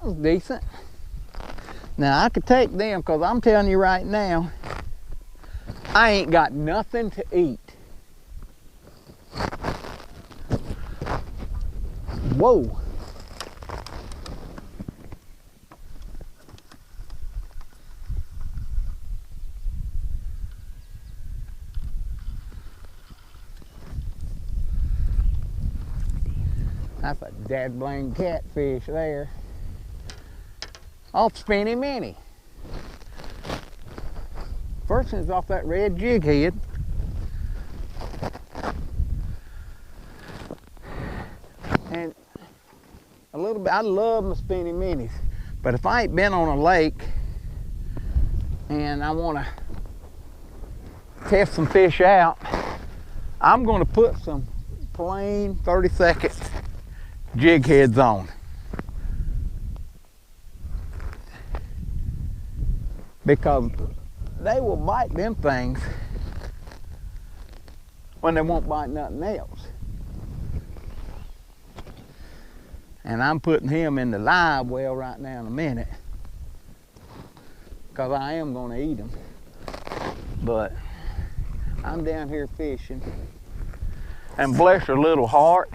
was decent. Now I could take them, because I'm telling you right now, I ain't got nothing to eat. Whoa. That's a dead blame catfish there. Off Spinny Minnie. First one's off that red jig head. And a little bit, I love my Spinny Minis. But if I ain't been on a lake and I want to test some fish out, I'm going to put some plain 30-second jig heads on. Because they will bite them things when they won't bite nothing else. And I'm putting him in the live well right now in a minute, because I am going to eat him. But I'm down here fishing, and bless her little heart,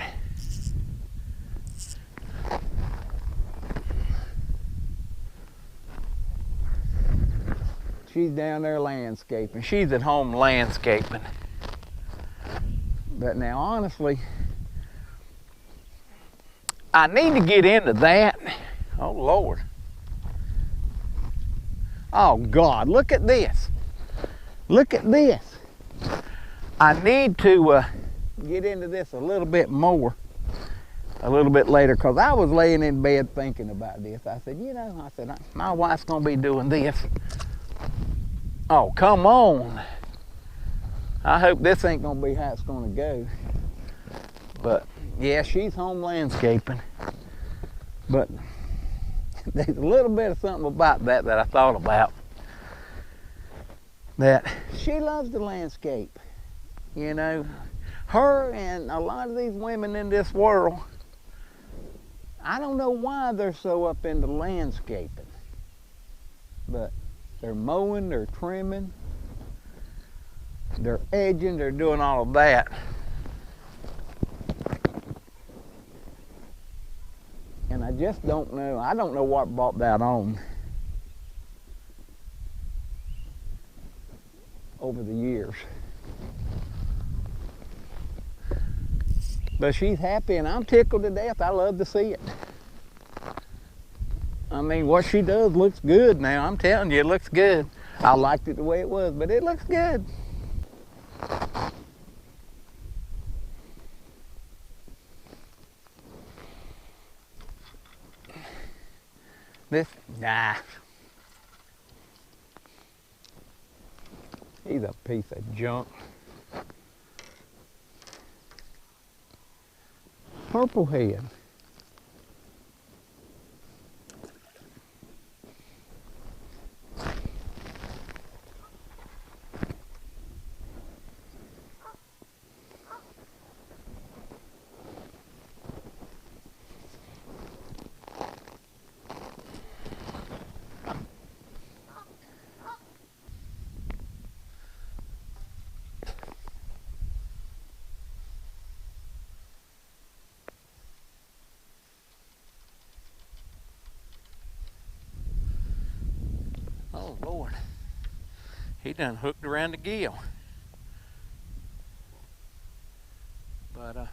she's down there landscaping. She's at home landscaping. But now, honestly, I need to get into that. Oh, Lord. Oh, God, look at this. Look at this. I need to get into this a little bit more, a little bit later, because I was laying in bed thinking about this. I said, you know, my wife's going to be doing this. Oh, come on. I hope this ain't going to be how it's going to go. But, yeah, she's home landscaping. But there's a little bit of something about that I thought about. That she loves the landscape. You know, her and a lot of these women in this world, I don't know why they're so up into landscaping. But they're mowing, they're trimming, they're edging, they're doing all of that. And I just don't know. I don't know what brought that on over the years. But she's happy, and I'm tickled to death. I love to see it. I mean, what she does looks good now. I'm telling you, it looks good. I liked it the way it was, but it looks good. This, nah. He's a piece of junk. Purple head. Oh, Lord. He done hooked around the gill. But,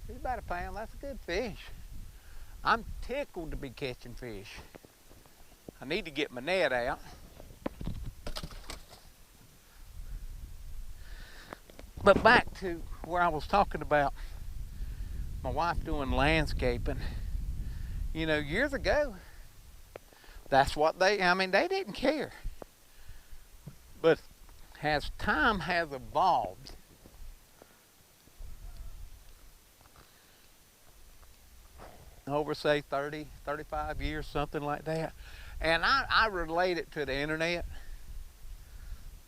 he's about a pound. That's a good fish. I'm tickled to be catching fish. I need to get my net out. But back to where I was talking about my wife doing landscaping. You know, years ago, that's what they didn't care. But as time has evolved, over say 30, 35 years, something like that. And I relate it to the internet.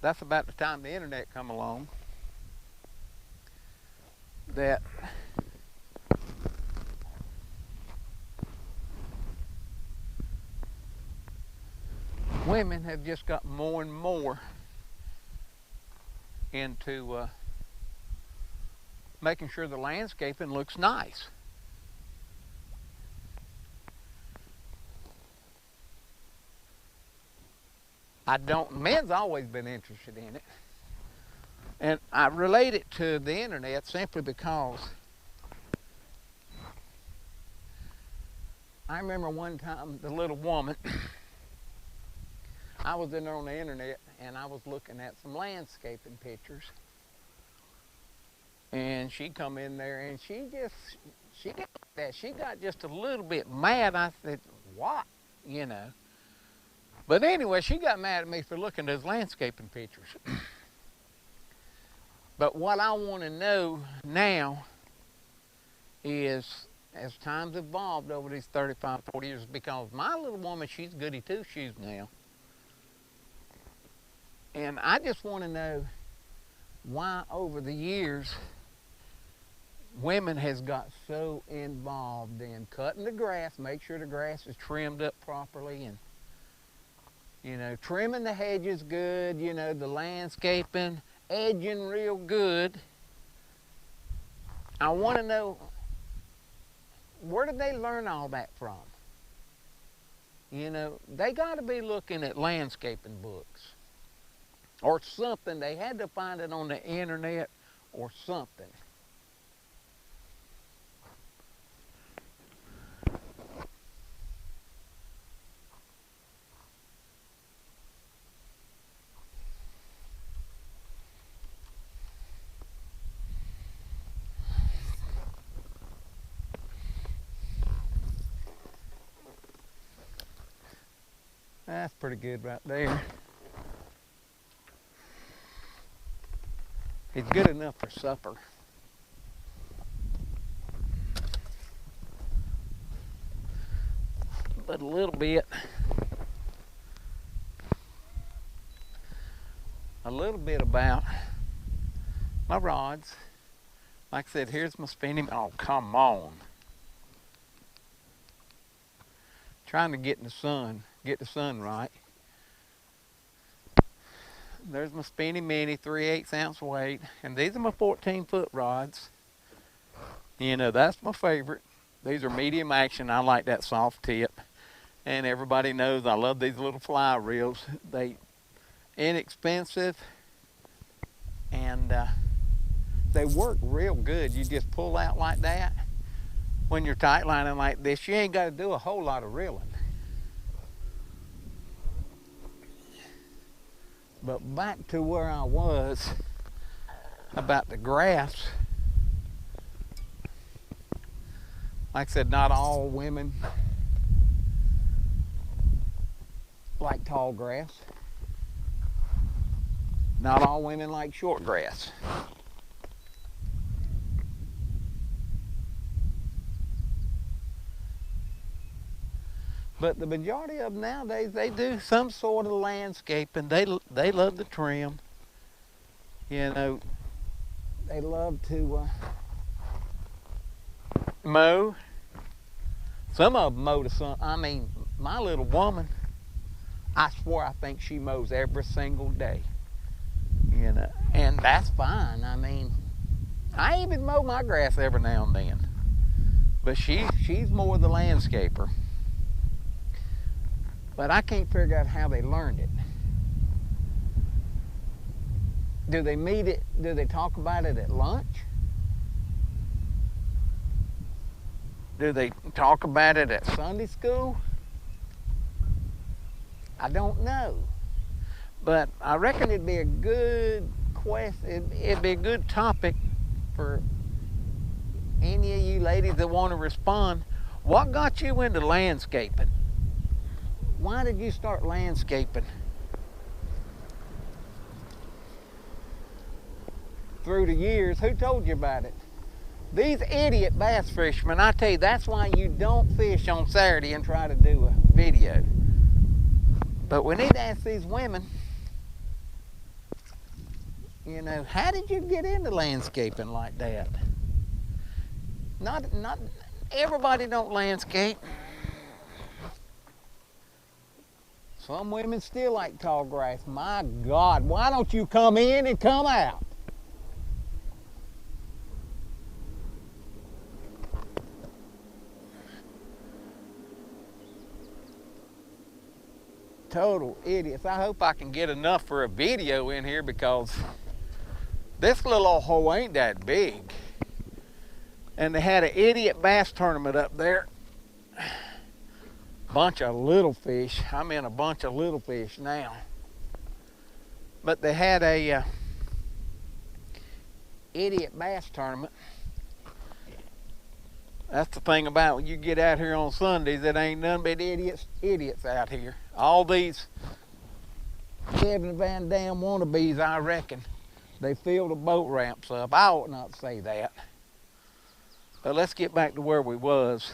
That's about the time the internet come along. That women have just got more and more into making sure the landscaping looks nice. Men's always been interested in it. And I relate it to the internet simply because I remember one time the little woman, I was in there on the internet and I was looking at some landscaping pictures. And she come in there and she got just a little bit mad. I said, what? You know. But anyway, she got mad at me for looking at those landscaping pictures. But what I want to know now is, as time's evolved over these 35, 40 years, because my little woman, she's goody two-shoes now. And I just want to know why over the years women has got so involved in cutting the grass, make sure the grass is trimmed up properly, and you know, trimming the hedges good, you know, the landscaping, edging real good. I want to know, where did they learn all that from? You know, they got to be looking at landscaping books or something. They had to find it on the internet or something. That's pretty good right there. It's good enough for supper. But a little bit about my rods. Like I said, here's my spinning. Oh, come on. Trying to get in the sun. Get the sun right. There's my Spinny Mini, 3/8 ounce weight, and these are my 14-foot rods. You know, that's my favorite. These are medium action. I like that soft tip, and everybody knows I love these little fly reels. They inexpensive, and they work real good. You just pull out like that. When you're tight lining like this, you ain't got to do a whole lot of reeling. But back to where I was about the grass. Like I said, not all women like tall grass. Not all women like short grass. But the majority of them nowadays, they do some sort of landscaping. They love to trim. You know, they love to mow. Some of them mow to some. I mean, my little woman, I swear I think she mows every single day. You know, and that's fine. I mean, I even mow my grass every now and then. But she's more the landscaper. But I can't figure out how they learned it. Do they meet it? Do they talk about it at lunch? Do they talk about it at Sunday school? I don't know. But I reckon it'd be a good question. It'd be a good topic for any of you ladies that want to respond. What got you into landscaping? Why did you start landscaping? Through the years, who told you about it? These idiot bass fishermen, I tell you, that's why you don't fish on Saturday and try to do a video. But we need to ask these women, you know, how did you get into landscaping like that? Not everybody don't landscape. Some women still like tall grass. My God, why don't you come in and come out? Total idiots. I hope I can get enough for a video in here because this little old hole ain't that big. And they had an idiot bass tournament up there. Bunch of little fish. I'm in a bunch of little fish now. But they had a idiot bass tournament. That's the thing about when you get out here on Sundays, it ain't none but idiots out here. All these Kevin Van Dam wannabes, I reckon, they fill the boat ramps up. I ought not say that. But let's get back to where we was.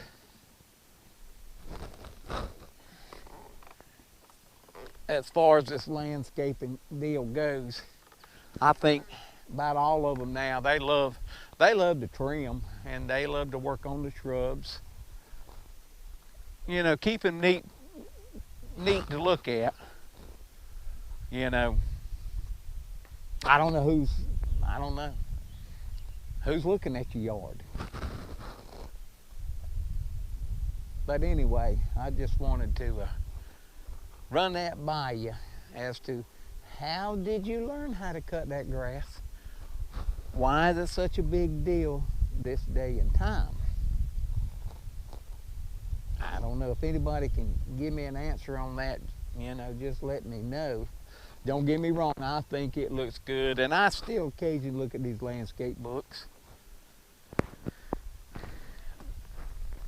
As far as this landscaping deal goes, I think about all of them now, they love to trim and they love to work on the shrubs. You know, keep them neat to look at. You know, I don't know who's looking at your yard. But anyway, I just wanted to run that by you as to how did you learn how to cut that grass? Why is it such a big deal this day and time? I don't know if anybody can give me an answer on that. You know, just let me know. Don't get me wrong, I think it looks good, and I still occasionally look at these landscape books.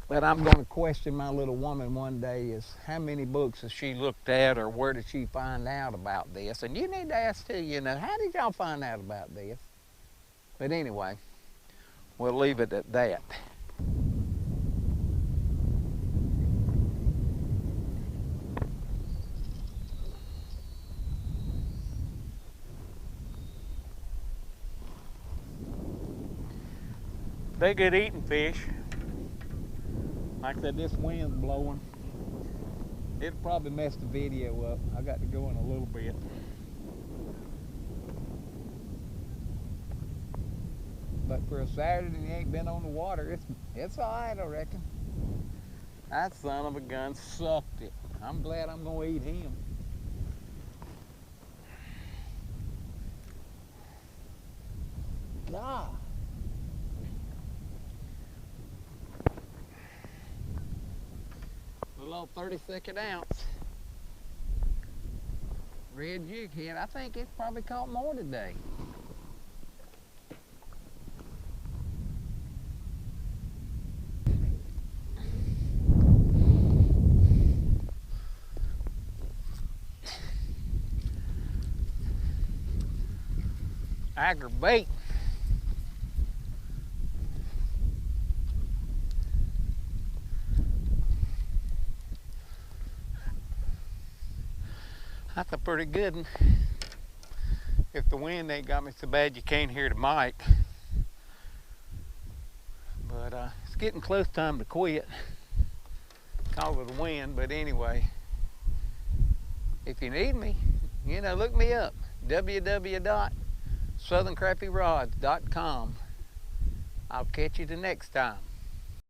But I'm going to question my little woman one day is how many books has she looked at or where did she find out about this? And you need to ask too, you know, how did y'all find out about this? But anyway, we'll leave it at that. They're good eating fish. Like I said, this wind's blowing. It'll probably mess the video up. I got to go in a little bit. But for a Saturday and you ain't been on the water, it's all right, I reckon. That son of a gun sucked it. I'm glad I'm gonna eat him. Ah. Little 32nd ounce red jig head. I think it's probably caught more today. Aggravate. That's a pretty good one. If the wind ain't got me so bad you can't hear the mic. But it's getting close time to quit because of the wind. But anyway, if you need me, you know, look me up. www.southerncrappierods.com. I'll catch you the next time.